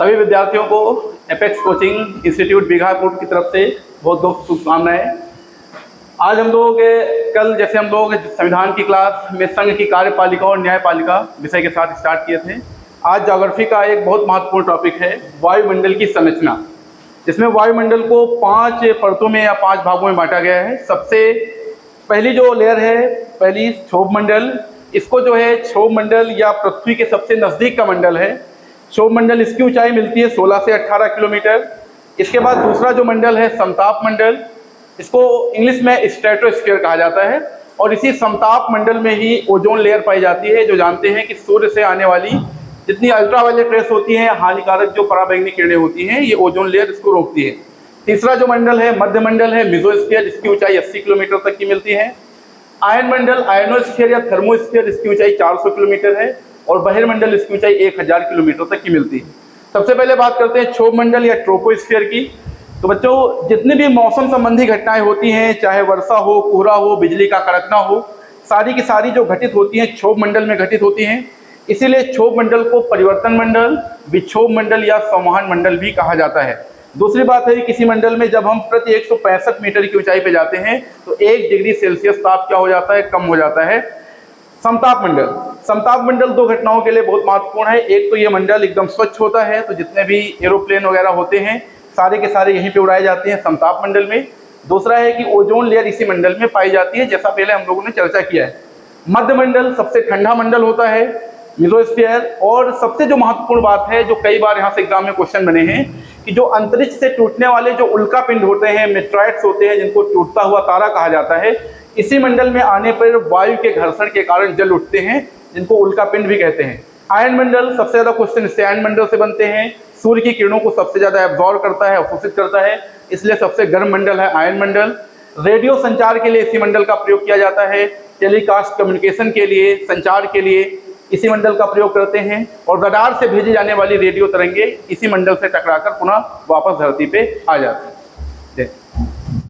सभी विद्यार्थियों को एपेक्स कोचिंग इंस्टीट्यूट बीघापुर की तरफ से बहुत बहुत शुभकामनाएं। आज हम लोग कल जैसे हम लोग संविधान की क्लास में संघ की कार्यपालिका और न्यायपालिका विषय के साथ स्टार्ट किए थे। आज ज्योग्राफी का एक बहुत महत्वपूर्ण टॉपिक है वायुमंडल की संरचना, जिसमें वायुमंडल को 5 परतों में या 5 भागों में बांटा गया है। सबसे पहली जो लेयर है, पहली क्षोभ मंडल, इसको जो है क्षोभ मंडल या पृथ्वी के सबसे नज़दीक का मंडल है। क्षोभ मंडल, इसकी ऊंचाई मिलती है 16 से 18 किलोमीटर। इसके बाद दूसरा जो मंडल है समताप मंडल, इसको इंग्लिश में स्ट्रेटोस्फीयर कहा जाता है। और इसी समताप मंडल में ही ओजोन लेयर पाई जाती है, जो जानते हैं कि सूर्य से आने वाली जितनी अल्ट्रावायलेट रेस होती हैं, हानिकारक जो पराबैंगनी किरणें होती हैं, ये ओजोन लेयर इसको रोकती है। तीसरा जो मंडल है मध्य मंडल है, मेसोस्फीयर, इसकी ऊंचाई 80 किलोमीटर तक की मिलती है। आयन मंडल, आयनोस्फीयर या थर्मोस्फीयर, इसकी ऊंचाई 400 किलोमीटर है। और बहिर्मंडल, इसकी ऊंचाई 1000 किलोमीटर तक की मिलती है। सबसे पहले बात करते हैं क्षोभ मंडल या ट्रोपोस्फीयर की। तो बच्चों, जितनी भी मौसम संबंधी घटनाएं होती हैं, चाहे वर्षा हो, कोहरा हो, बिजली का कड़कना हो, सारी की सारी जो घटित होती हैं क्षोभ मंडल में घटित होती हैं। इसीलिए क्षोभ मंडल को परिवर्तन मंडल, विक्षोभ मंडल या संवहन मंडल भी कहा जाता है। दूसरी बात है, किसी मंडल में जब हम प्रति 165 मीटर की ऊंचाई पे जाते हैं तो 1 डिग्री सेल्सियस ताप क्या हो जाता है, कम हो जाता है। समताप मंडल, समताप मंडल 2 घटनाओं के लिए बहुत महत्वपूर्ण है। एक तो ये मंडल एकदम स्वच्छ होता है, तो जितने भी एरोप्लेन वगैरह होते हैं सारे के सारे यहीं पे उड़ाए जाते हैं समताप मंडल में। दूसरा है कि ओजोन लेयर इसी मंडल में पाई जाती है, जैसा पहले हम लोगों ने चर्चा किया है। मध्य मंडल सबसे ठंडा मंडल होता है, मेसोस्फीयर। और सबसे जो महत्वपूर्ण बात है, जो कई बार यहाँ से एग्जाम में क्वेश्चन बने हैं, कि जो अंतरिक्ष से टूटने वाले जो उल्का पिंड होते हैं, मेट्राइट्स होते हैं, जिनको टूटता हुआ तारा कहा जाता है, इसी मंडल में आने पर वायु के घर्षण के कारण जल उठते हैं, जिनको उल्का पिंड भी कहते हैं। आयन मंडल, सबसे ज्यादा क्वेश्चन इससे आयन मंडल से बनते हैं। सूर्य की किरणों को सबसे ज्यादा एब्जॉर्ब करता है, अवशोषित करता है, इसलिए सबसे गर्म मंडल है आयन मंडल। रेडियो संचार के लिए इसी मंडल का प्रयोग किया जाता है। टेलीकास्ट कम्युनिकेशन के लिए, संचार के लिए इसी मंडल का प्रयोग करते हैं। और रडार से भेजी जाने वाली रेडियो तरंगे इसी मंडल से टकराकर पुनः वापस धरती पे आ जाती है।